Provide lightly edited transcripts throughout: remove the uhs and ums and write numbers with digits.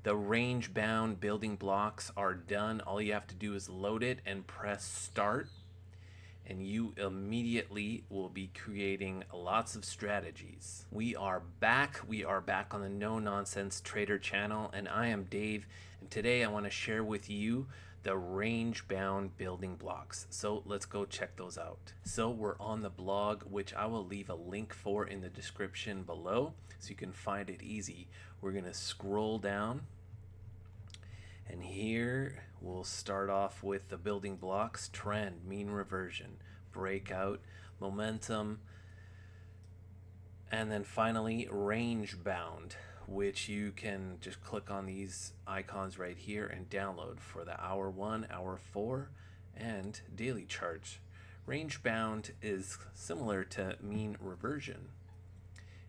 The range bound building blocks are done. All you have to do is load it and press start, and you immediately will be creating lots of strategies. We are back. We are back on the No Nonsense Trader channel, and I am Dave, and today I want to share with you the range bound building blocks. So let's go check those out. So we're on the blog, which I will leave a link for in the description below so you can find it easy. We're going to scroll down, and here we'll start off with the building blocks: trend, mean reversion, breakout, momentum, and then finally range bound, which you can just click on these icons right here and download for the hour 1, hour 4, and daily charts. Range bound is similar to mean reversion.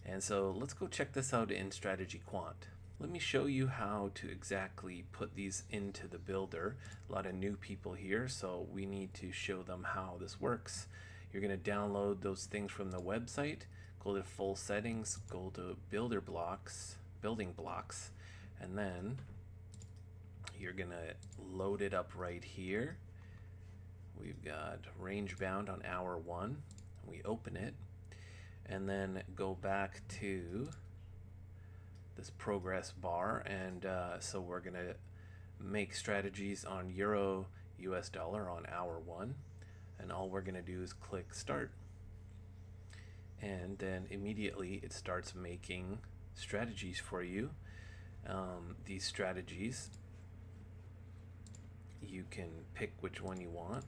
And so let's go check this out in StrategyQuant. Let me show you how to exactly put these into the builder. A lot of new people here, so we need to show them how this works. You're going to download those things from the website, go to full settings, go to building blocks, and then you're going to load it up right here. We've got range bound on hour 1. We open it and then go back to this progress bar, and so we're gonna make strategies on euro US dollar on hour 1, and all we're gonna do is click start, and then immediately it starts making strategies for you. These strategies, you can pick which one you want,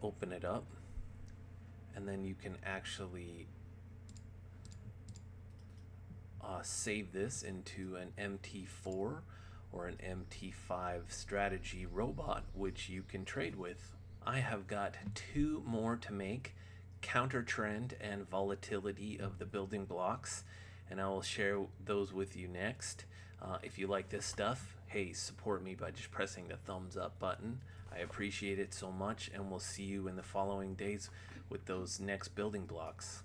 open it up, and then you can actually save this into an MT4 or an MT5 strategy robot, which you can trade with. I have got 2 more to make: counter trend and volatility of the building blocks, and I will share those with you next. If you like this stuff, hey, support me by just pressing the thumbs up button. I appreciate it so much, and we'll see you in the following days with those next building blocks.